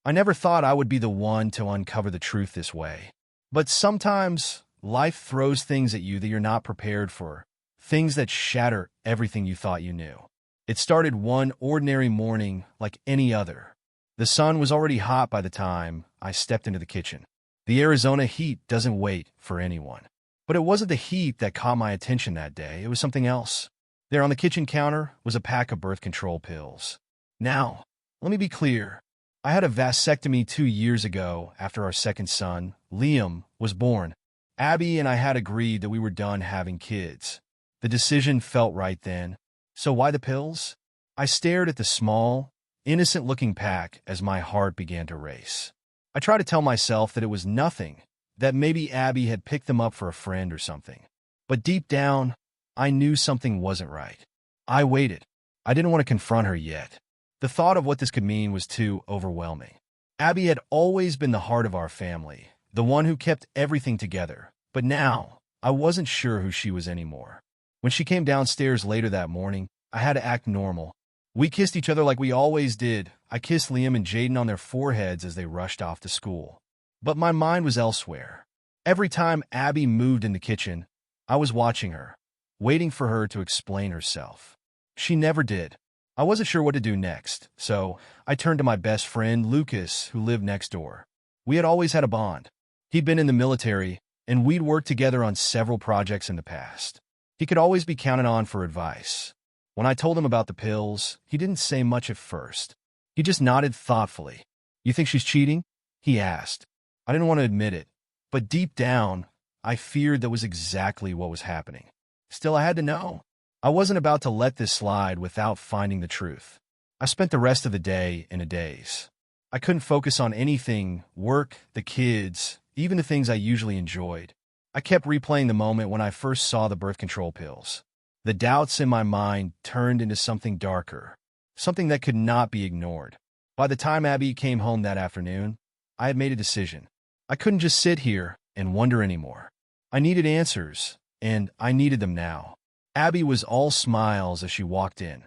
I never thought I would be the one to uncover the truth this way. But sometimes life throws things at you that you're not prepared for, things that shatter everything you thought you knew. It started one ordinary morning like any other. The sun was already hot by the time I stepped into the kitchen. The Arizona heat doesn't wait for anyone. But it wasn't the heat that caught my attention that day. It was something else. There on the kitchen counter was a pack of birth control pills. Now, let me be clear. I had a vasectomy 2 years ago after our second son, Liam, was born. Abby and I had agreed that we were done having kids. The decision felt right then. So why the pills? I stared at the small, innocent-looking pack as my heart began to race. I tried to tell myself that it was nothing, that maybe Abby had picked them up for a friend or something. But deep down, I knew something wasn't right. I waited. I didn't want to confront her yet. The thought of what this could mean was too overwhelming. Abby had always been the heart of our family, the one who kept everything together. But now, I wasn't sure who she was anymore. When she came downstairs later that morning, I had to act normal. We kissed each other like we always did. I kissed Liam and Jaden on their foreheads as they rushed off to school. But my mind was elsewhere. Every time Abby moved in the kitchen, I was watching her, waiting for her to explain herself. She never did. I wasn't sure what to do next, so I turned to my best friend, Lucas, who lived next door. We had always had a bond. He'd been in the military, and we'd worked together on several projects in the past. He could always be counted on for advice. When I told him about the pills, he didn't say much at first. He just nodded thoughtfully. "You think she's cheating?" he asked. I didn't want to admit it, but deep down, I feared that was exactly what was happening. Still, I had to know. I wasn't about to let this slide without finding the truth. I spent the rest of the day in a daze. I couldn't focus on anything, work, the kids, even the things I usually enjoyed. I kept replaying the moment when I first saw the birth control pills. The doubts in my mind turned into something darker, something that could not be ignored. By the time Abby came home that afternoon, I had made a decision. I couldn't just sit here and wonder anymore. I needed answers, and I needed them now. Abby was all smiles as she walked in,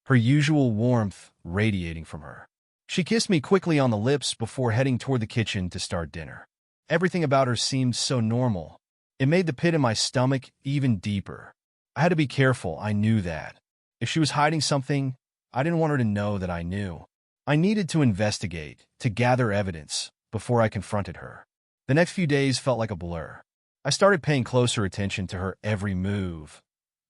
her usual warmth radiating from her. She kissed me quickly on the lips before heading toward the kitchen to start dinner. Everything about her seemed so normal. It made the pit in my stomach even deeper. I had to be careful, I knew that. If she was hiding something, I didn't want her to know that I knew. I needed to investigate, to gather evidence, before I confronted her. The next few days felt like a blur. I started paying closer attention to her every move,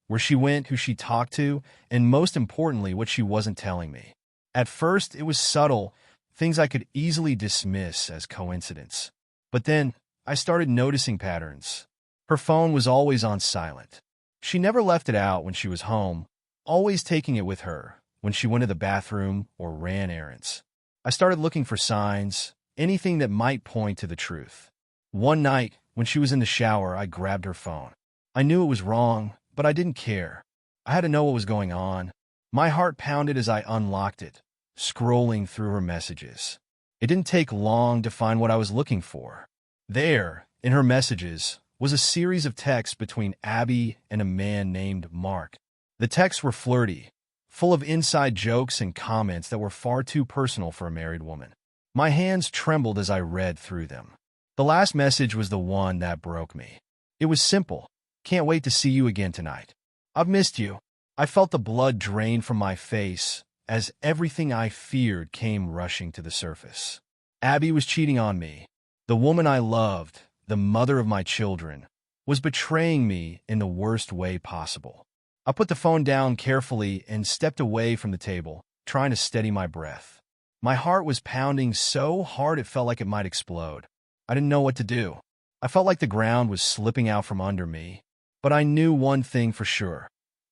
where she went, who she talked to, and most importantly, what she wasn't telling me. At first, it was subtle, things I could easily dismiss as coincidence. But then, I started noticing patterns. Her phone was always on silent. She never left it out when she was home, always taking it with her when she went to the bathroom or ran errands. I started looking for signs, anything that might point to the truth. One night, when she was in the shower, I grabbed her phone. I knew it was wrong, but I didn't care. I had to know what was going on. My heart pounded as I unlocked it, scrolling through her messages. It didn't take long to find what I was looking for. There, in her messages, was a series of texts between Abby and a man named Mark. The texts were flirty, full of inside jokes and comments that were far too personal for a married woman. My hands trembled as I read through them. The last message was the one that broke me. It was simple. "Can't wait to see you again tonight. I've missed you." I felt the blood drain from my face as everything I feared came rushing to the surface. Abby was cheating on me. The woman I loved, the mother of my children, was betraying me in the worst way possible. I put the phone down carefully and stepped away from the table, trying to steady my breath. My heart was pounding so hard it felt like it might explode. I didn't know what to do. I felt like the ground was slipping out from under me. But I knew one thing for sure.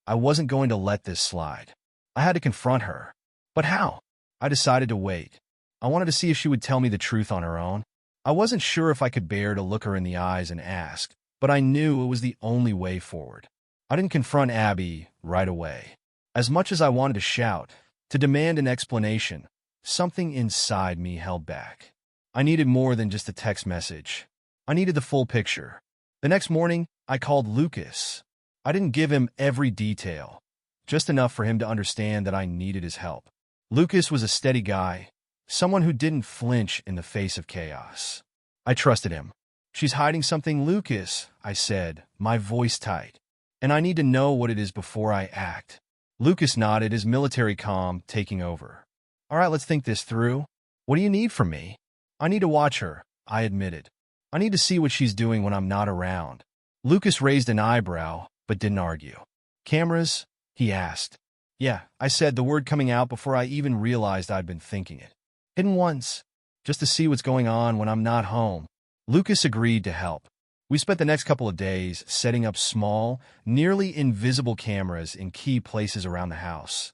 I wasn't going to let this slide. I had to confront her. But how? I decided to wait. I wanted to see if she would tell me the truth on her own. I wasn't sure if I could bear to look her in the eyes and ask, but I knew it was the only way forward. I didn't confront Abby right away. As much as I wanted to shout, to demand an explanation, something inside me held back. I needed more than just a text message. I needed the full picture. The next morning, I called Lucas. I didn't give him every detail, just enough for him to understand that I needed his help. Lucas was a steady guy, someone who didn't flinch in the face of chaos. I trusted him. "She's hiding something, Lucas," I said, my voice tight. "And I need to know what it is before I act." Lucas nodded, his military calm taking over. "All right, let's think this through. What do you need from me?" "I need to watch her," I admitted. "I need to see what she's doing when I'm not around." Lucas raised an eyebrow, but didn't argue. "Cameras?" he asked. "Yeah," I said, the word coming out before I even realized I'd been thinking it. "Hidden ones, just to see what's going on when I'm not home." Lucas agreed to help. We spent the next couple of days setting up small, nearly invisible cameras in key places around the house.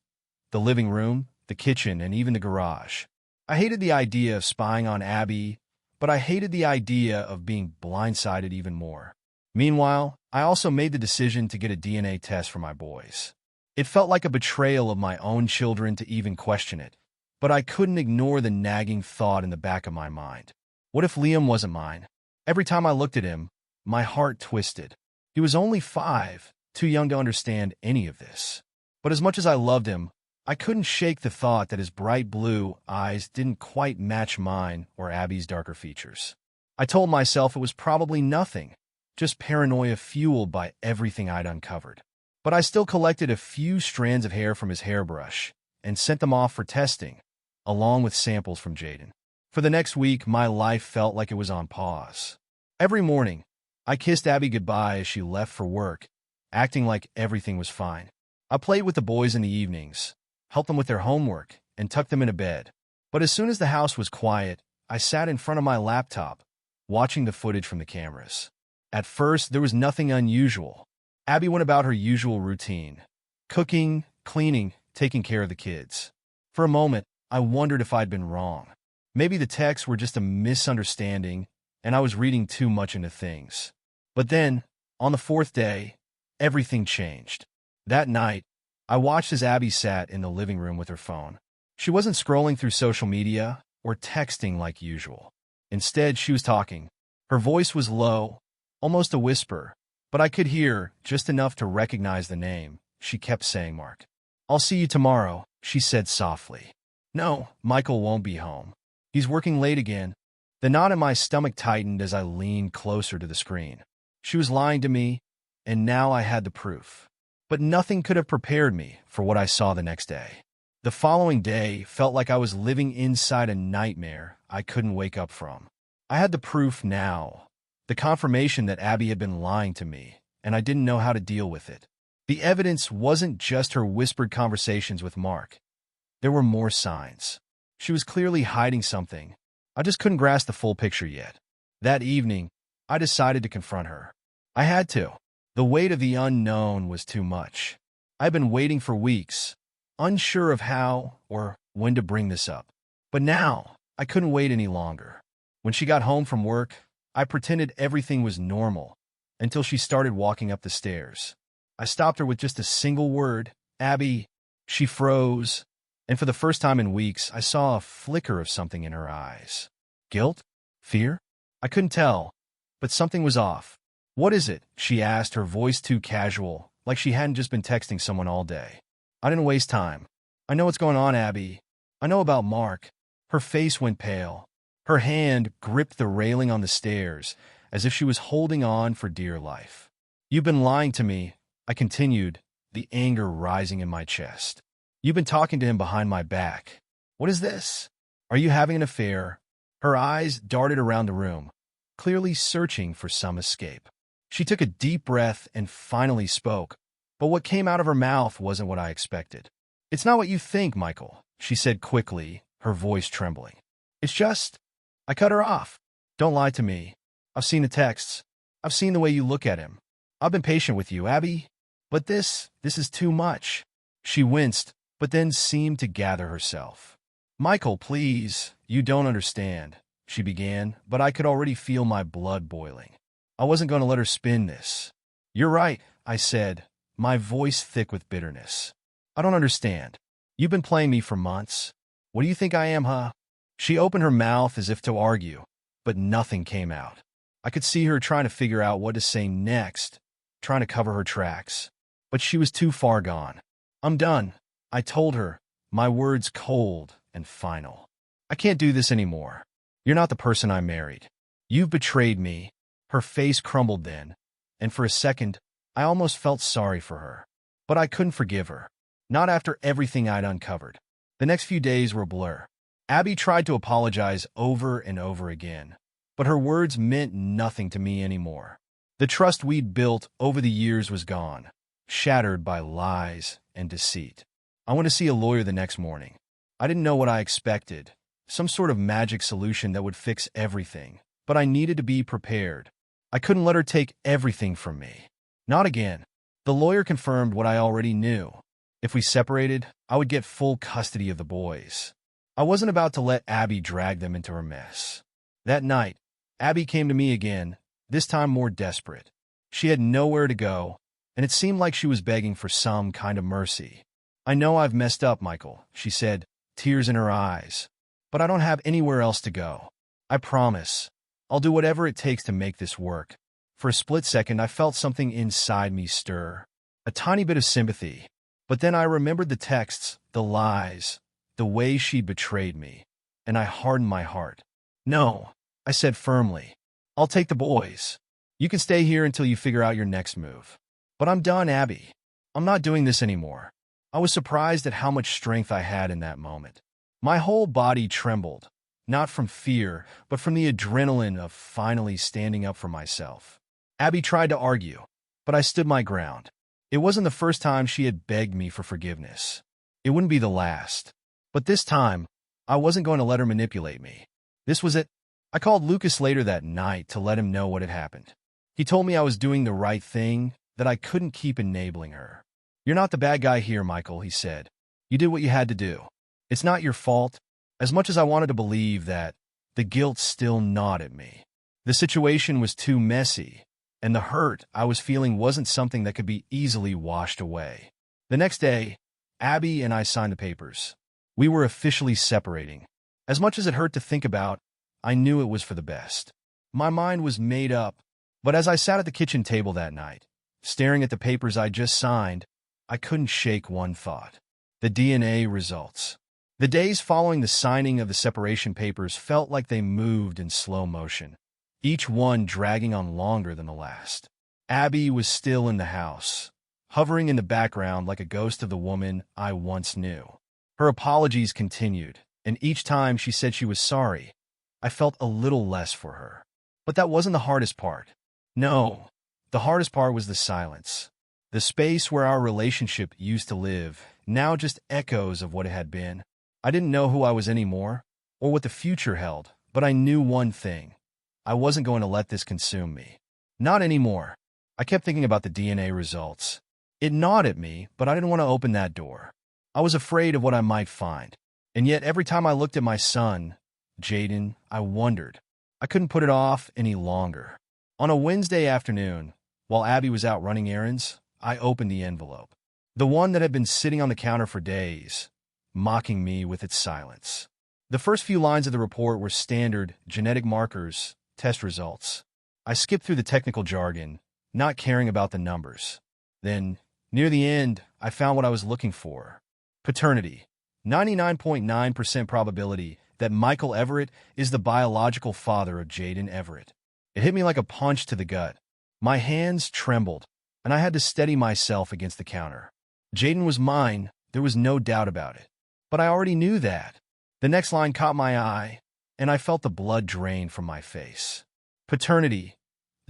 The living room, the kitchen, and even the garage. I hated the idea of spying on Abby, but I hated the idea of being blindsided even more. Meanwhile, I also made the decision to get a DNA test for my boys. It felt like a betrayal of my own children to even question it, but I couldn't ignore the nagging thought in the back of my mind. What if Liam wasn't mine? Every time I looked at him, my heart twisted. He was only 5, too young to understand any of this. But as much as I loved him, I couldn't shake the thought that his bright blue eyes didn't quite match mine or Abby's darker features. I told myself it was probably nothing, just paranoia fueled by everything I'd uncovered. But I still collected a few strands of hair from his hairbrush and sent them off for testing, along with samples from Jaden. For the next week, my life felt like it was on pause. Every morning, I kissed Abby goodbye as she left for work, acting like everything was fine. I played with the boys in the evenings, helped them with their homework, and tucked them into bed. But as soon as the house was quiet, I sat in front of my laptop, watching the footage from the cameras. At first, there was nothing unusual. Abby went about her usual routine: cooking, cleaning, taking care of the kids. For a moment, I wondered if I'd been wrong. Maybe the texts were just a misunderstanding, and I was reading too much into things. But then, on the 4th day, everything changed. That night, I watched as Abby sat in the living room with her phone. She wasn't scrolling through social media or texting like usual. Instead, she was talking. Her voice was low, almost a whisper, but I could hear just enough to recognize the name. She kept saying, "Mark." "I'll see you tomorrow," she said softly. "No, Michael won't be home. He's working late again." The knot in my stomach tightened as I leaned closer to the screen. She was lying to me, and now I had the proof. But nothing could have prepared me for what I saw the next day. The following day felt like I was living inside a nightmare I couldn't wake up from. I had the proof now, the confirmation that Abby had been lying to me, and I didn't know how to deal with it. The evidence wasn't just her whispered conversations with Mark. There were more signs. She was clearly hiding something. I just couldn't grasp the full picture yet. That evening, I decided to confront her. I had to. The weight of the unknown was too much. I'd been waiting for weeks, unsure of how or when to bring this up. But now, I couldn't wait any longer. When she got home from work, I pretended everything was normal until she started walking up the stairs. I stopped her with just a single word: "Abby." She froze, and for the first time in weeks, I saw a flicker of something in her eyes. Guilt? Fear? I couldn't tell, but something was off. "What is it?" she asked, her voice too casual, like she hadn't just been texting someone all day. I didn't waste time. "I know what's going on, Abby. I know about Mark." Her face went pale. Her hand gripped the railing on the stairs, as if she was holding on for dear life. "You've been lying to me," I continued, the anger rising in my chest. "You've been talking to him behind my back. What is this? Are you having an affair?" Her eyes darted around the room, clearly searching for some escape. She took a deep breath and finally spoke, but what came out of her mouth wasn't what I expected. "It's not what you think, Michael," she said quickly, her voice trembling. "It's just..." I cut her off. "Don't lie to me. I've seen the texts. I've seen the way you look at him. I've been patient with you, Abby. But this is too much." She winced, but then seemed to gather herself. "Michael, please, you don't understand," she began, but I could already feel my blood boiling. I wasn't going to let her spin this. "You're right," I said, my voice thick with bitterness. "I don't understand. You've been playing me for months. What do you think I am, huh?" She opened her mouth as if to argue, but nothing came out. I could see her trying to figure out what to say next, trying to cover her tracks. But she was too far gone. "I'm done," I told her, my words cold and final. I can't do this anymore. You're not the person I married. You've betrayed me." Her face crumbled then, and for a second, I almost felt sorry for her. But I couldn't forgive her. Not after everything I'd uncovered. The next few days were a blur. Abby tried to apologize over and over again, but her words meant nothing to me anymore. The trust we'd built over the years was gone, shattered by lies and deceit. I went to see a lawyer the next morning. I didn't know what I expected, some sort of magic solution that would fix everything, but I needed to be prepared. I couldn't let her take everything from me. Not again. The lawyer confirmed what I already knew. If we separated, I would get full custody of the boys. I wasn't about to let Abby drag them into her mess. That night, Abby came to me again, this time more desperate. She had nowhere to go, and it seemed like she was begging for some kind of mercy. "I know I've messed up, Michael," she said, tears in her eyes. "But I don't have anywhere else to go. I promise. I'll do whatever it takes to make this work." For a split second, I felt something inside me stir. A tiny bit of sympathy. But then I remembered the texts, the lies, the way she betrayed me, and I hardened my heart. "No," I said firmly. "I'll take the boys. You can stay here until you figure out your next move. But I'm done, Abby. I'm not doing this anymore." I was surprised at how much strength I had in that moment. My whole body trembled, not from fear, but from the adrenaline of finally standing up for myself. Abby tried to argue, but I stood my ground. It wasn't the first time she had begged me for forgiveness. It wouldn't be the last. But this time, I wasn't going to let her manipulate me. This was it. I called Lucas later that night to let him know what had happened. He told me I was doing the right thing, that I couldn't keep enabling her. "You're not the bad guy here, Michael," he said. "You did what you had to do. It's not your fault." As much as I wanted to believe that, the guilt still gnawed at me. The situation was too messy, and the hurt I was feeling wasn't something that could be easily washed away. The next day, Abby and I signed the papers. We were officially separating. As much as it hurt to think about, I knew it was for the best. My mind was made up, but as I sat at the kitchen table that night, staring at the papers I just signed, I couldn't shake one thought. The DNA results. The days following the signing of the separation papers felt like they moved in slow motion, each one dragging on longer than the last. Abby was still in the house, hovering in the background like a ghost of the woman I once knew. Her apologies continued, and each time she said she was sorry, I felt a little less for her. But that wasn't the hardest part. No, the hardest part was the silence. The space where our relationship used to live, now just echoes of what it had been. I didn't know who I was anymore, or what the future held, but I knew one thing. I wasn't going to let this consume me. Not anymore. I kept thinking about the DNA results. It gnawed at me, but I didn't want to open that door. I was afraid of what I might find. And yet every time I looked at my son, Jaden, I wondered. I couldn't put it off any longer. On a Wednesday afternoon, while Abby was out running errands, I opened the envelope. The one that had been sitting on the counter for days, mocking me with its silence. The first few lines of the report were standard genetic markers, test results. I skipped through the technical jargon, not caring about the numbers. Then, near the end, I found what I was looking for. Paternity. 99.9% probability that Michael Everett is the biological father of Jaden Everett. It hit me like a punch to the gut. My hands trembled, and I had to steady myself against the counter. Jaden was mine, there was no doubt about it. But I already knew that. The next line caught my eye, and I felt the blood drain from my face. Paternity.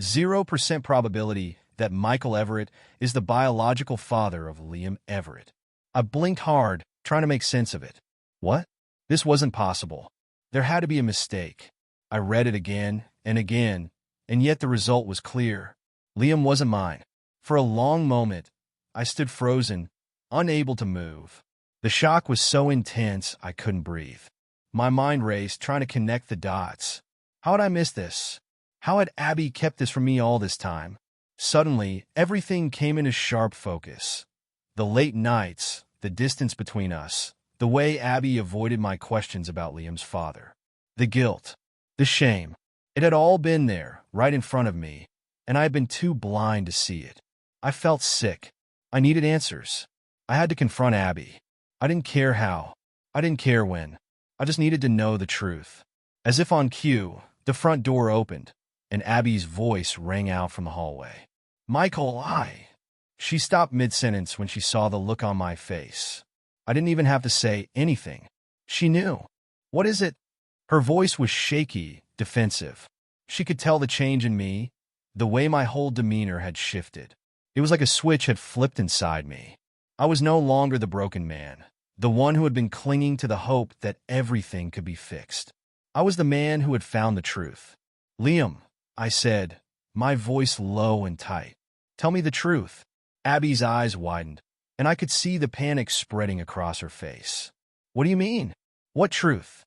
0% probability that Michael Everett is the biological father of Liam Everett. I blinked hard, trying to make sense of it. What? This wasn't possible. There had to be a mistake. I read it again, and yet the result was clear. Liam wasn't mine. For a long moment, I stood frozen, unable to move. The shock was so intense I couldn't breathe. My mind raced, trying to connect the dots. How had I missed this? How had Abby kept this from me all this time? Suddenly, everything came into sharp focus. The late nights, the distance between us, the way Abby avoided my questions about Liam's father. The guilt, the shame. It had all been there, right in front of me, and I had been too blind to see it. I felt sick. I needed answers. I had to confront Abby. I didn't care how. I didn't care when. I just needed to know the truth. As if on cue, the front door opened, and Abby's voice rang out from the hallway. Michael, She stopped mid-sentence when she saw the look on my face. I didn't even have to say anything. She knew. What is it? Her voice was shaky, defensive. She could tell the change in me, the way my whole demeanor had shifted. It was like a switch had flipped inside me. I was no longer the broken man, the one who had been clinging to the hope that everything could be fixed. I was the man who had found the truth. Liam, I said, my voice low and tight. Tell me the truth. Abby's eyes widened, and I could see the panic spreading across her face. What do you mean? What truth?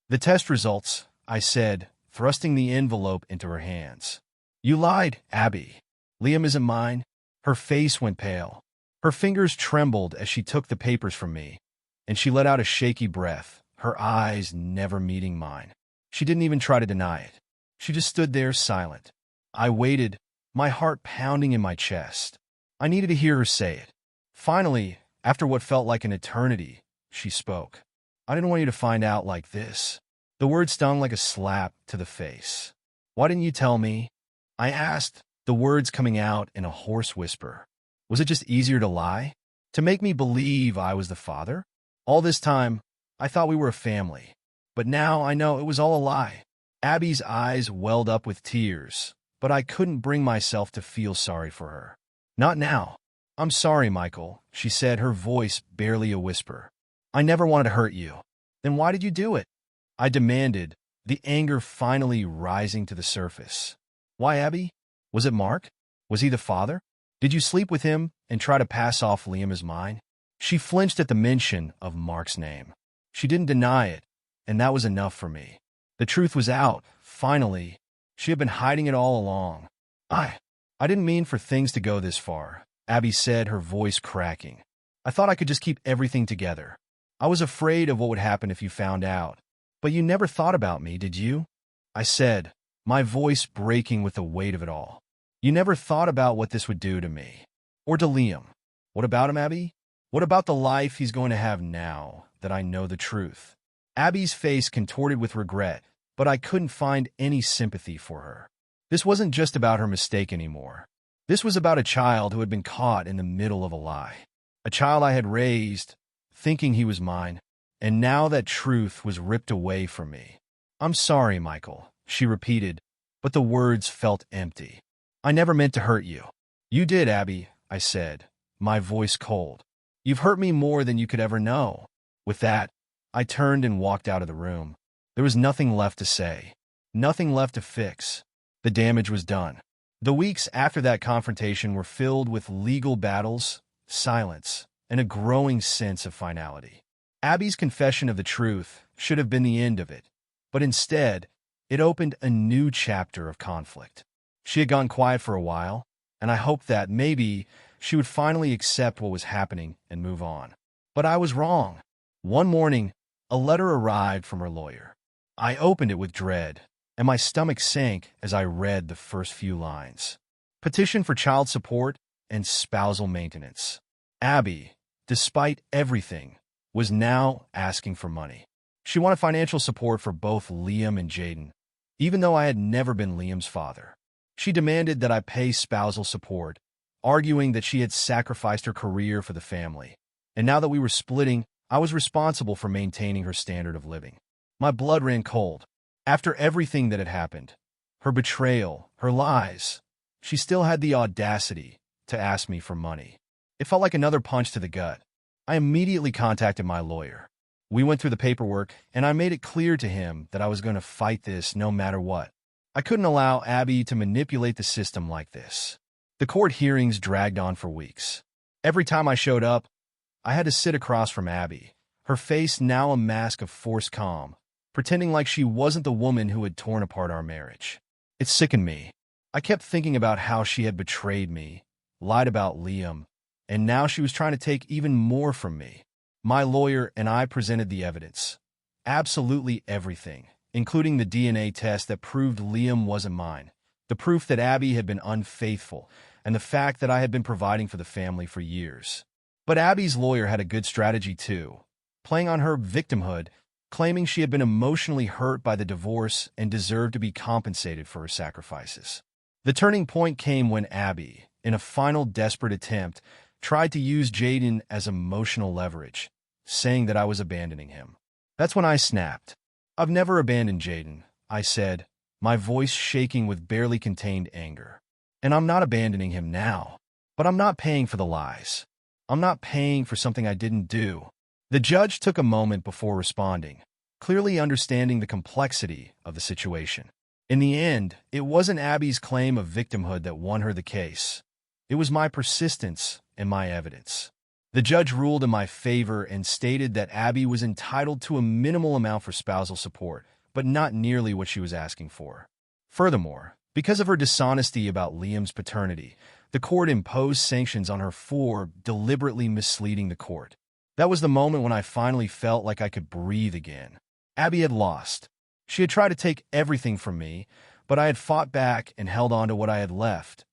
The test results, I said, thrusting the envelope into her hands. You lied, Abby. Liam isn't mine. Her face went pale. Her fingers trembled as she took the papers from me, and she let out a shaky breath, her eyes never meeting mine. She didn't even try to deny it. She just stood there silent. I waited, my heart pounding in my chest. I needed to hear her say it. Finally, after what felt like an eternity, she spoke. I didn't want you to find out like this. The word stung like a slap to the face. Why didn't you tell me? I asked, the words coming out in a hoarse whisper. Was it just easier to lie? To make me believe I was the father? All this time, I thought we were a family. But now I know it was all a lie. Abby's eyes welled up with tears, but I couldn't bring myself to feel sorry for her. Not now. I'm sorry, Michael, she said, her voice barely a whisper. I never wanted to hurt you. Then why did you do it? I demanded, the anger finally rising to the surface. Why, Abby? Was it Mark? Was he the father? Did you sleep with him and try to pass off Liam as mine? She flinched at the mention of Mark's name. She didn't deny it, and that was enough for me. The truth was out, finally. She had been hiding it all along. I didn't mean for things to go this far, Abby said, her voice cracking. I thought I could just keep everything together. I was afraid of what would happen if you found out. But you never thought about me, did you? I said, my voice breaking with the weight of it all. You never thought about what this would do to me. Or to Liam. What about him, Abby? What about the life he's going to have now that I know the truth? Abby's face contorted with regret, but I couldn't find any sympathy for her. This wasn't just about her mistake anymore. This was about a child who had been caught in the middle of a lie. A child I had raised, thinking he was mine, and now that truth was ripped away from me. I'm sorry, Michael, she repeated, but the words felt empty. I never meant to hurt you. You did, Abby, I said, my voice cold. You've hurt me more than you could ever know. With that, I turned and walked out of the room. There was nothing left to say, nothing left to fix. The damage was done. The weeks after that confrontation were filled with legal battles, silence, and a growing sense of finality. Abby's confession of the truth should have been the end of it, but instead, it opened a new chapter of conflict. She had gone quiet for a while, and I hoped that maybe she would finally accept what was happening and move on. But I was wrong. One morning, a letter arrived from her lawyer. I opened it with dread, and my stomach sank as I read the first few lines. Petition for child support and spousal maintenance. Abby, despite everything, was now asking for money. She wanted financial support for both Liam and Jaden, even though I had never been Liam's father. She demanded that I pay spousal support, arguing that she had sacrificed her career for the family. And now that we were splitting, I was responsible for maintaining her standard of living. My blood ran cold. After everything that had happened, her betrayal, her lies, she still had the audacity to ask me for money. It felt like another punch to the gut. I immediately contacted my lawyer. We went through the paperwork, and I made it clear to him that I was going to fight this no matter what. I couldn't allow Abby to manipulate the system like this. The court hearings dragged on for weeks. Every time I showed up, I had to sit across from Abby, her face now a mask of forced calm, pretending like she wasn't the woman who had torn apart our marriage. It sickened me. I kept thinking about how she had betrayed me, lied about Liam, and now she was trying to take even more from me. My lawyer and I presented the evidence. Absolutely everything, including the DNA test that proved Liam wasn't mine, the proof that Abby had been unfaithful, and the fact that I had been providing for the family for years. But Abby's lawyer had a good strategy too, playing on her victimhood claiming she had been emotionally hurt by the divorce and deserved to be compensated for her sacrifices. The turning point came when Abby, in a final desperate attempt, tried to use Jaden as emotional leverage, saying that I was abandoning him. That's when I snapped. "I've never abandoned Jaden," I said, my voice shaking with barely contained anger. "And I'm not abandoning him now. But I'm not paying for the lies. I'm not paying for something I didn't do." The judge took a moment before responding, clearly understanding the complexity of the situation. In the end, it wasn't Abby's claim of victimhood that won her the case. It was my persistence and my evidence. The judge ruled in my favor and stated that Abby was entitled to a minimal amount for spousal support, but not nearly what she was asking for. Furthermore, because of her dishonesty about Liam's paternity, the court imposed sanctions on her for deliberately misleading the court. That was the moment when I finally felt like I could breathe again. Abby had lost. She had tried to take everything from me, but I had fought back and held on to what I had left: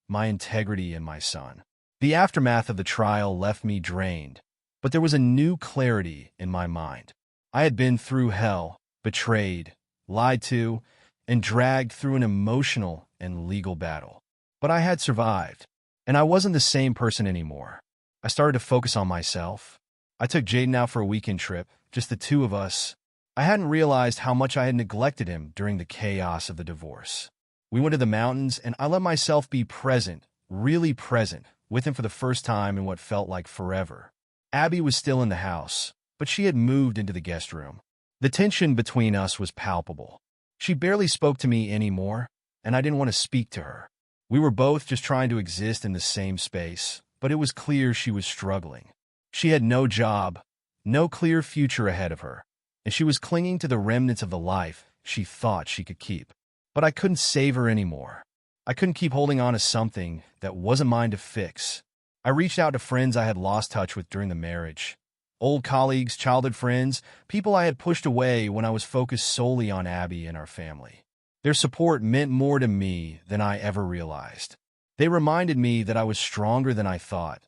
my integrity and my son. The aftermath of the trial left me drained, but there was a new clarity in my mind. I had been through hell, betrayed, lied to, and dragged through an emotional and legal battle. But I had survived, and I wasn't the same person anymore. I started to focus on myself. I took Jaden out for a weekend trip, just the two of us. I hadn't realized how much I had neglected him during the chaos of the divorce. We went to the mountains, and I let myself be present, really present, with him for the first time in what felt like forever. Abby was still in the house, but she had moved into the guest room. The tension between us was palpable. She barely spoke to me anymore, and I didn't want to speak to her. We were both just trying to exist in the same space, but it was clear she was struggling. She had no job, no clear future ahead of her, and she was clinging to the remnants of the life she thought she could keep. But I couldn't save her anymore. I couldn't keep holding on to something that wasn't mine to fix. I reached out to friends I had lost touch with during the marriage. Old colleagues, childhood friends, people I had pushed away when I was focused solely on Abby and our family. Their support meant more to me than I ever realized. They reminded me that I was stronger than I thought,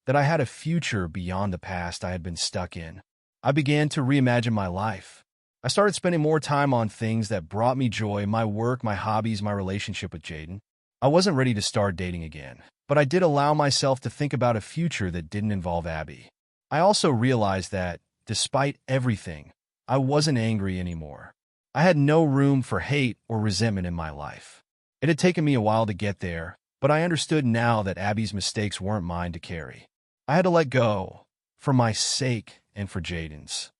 that I had a future beyond the past I had been stuck in. I began to reimagine my life. I started spending more time on things that brought me joy: my work, my hobbies, my relationship with Jaden. I wasn't ready to start dating again, but I did allow myself to think about a future that didn't involve Abby. I also realized that, despite everything, I wasn't angry anymore. I had no room for hate or resentment in my life. It had taken me a while to get there, but I understood now that Abby's mistakes weren't mine to carry. I had to let go, for my sake and for Jaden's.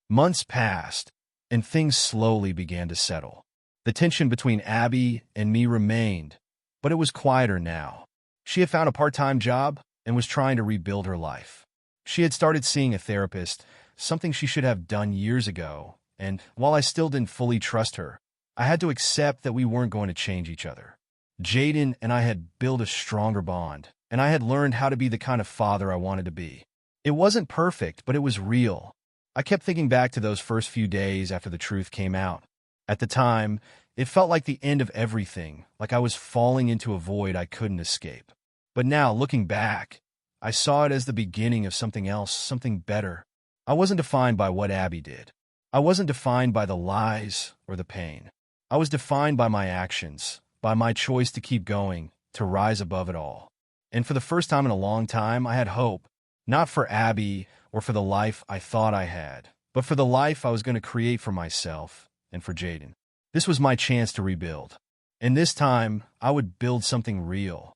Months passed, and things slowly began to settle. The tension between Abby and me remained, but it was quieter now. She had found a part-time job and was trying to rebuild her life. She had started seeing a therapist, something she should have done years ago, and while I still didn't fully trust her, I had to accept that we weren't going to change each other. Jaden and I had built a stronger bond, and I had learned how to be the kind of father I wanted to be. It wasn't perfect, but it was real. I kept thinking back to those first few days after the truth came out. At the time, it felt like the end of everything, like I was falling into a void I couldn't escape. But now, looking back, I saw it as the beginning of something else, something better. I wasn't defined by what Abby did. I wasn't defined by the lies or the pain. I was defined by my actions, by my choice to keep going, to rise above it all. And for the first time in a long time, I had hope, not for Abby or for the life I thought I had, but for the life I was going to create for myself and for Jaden. This was my chance to rebuild. And this time, I would build something real,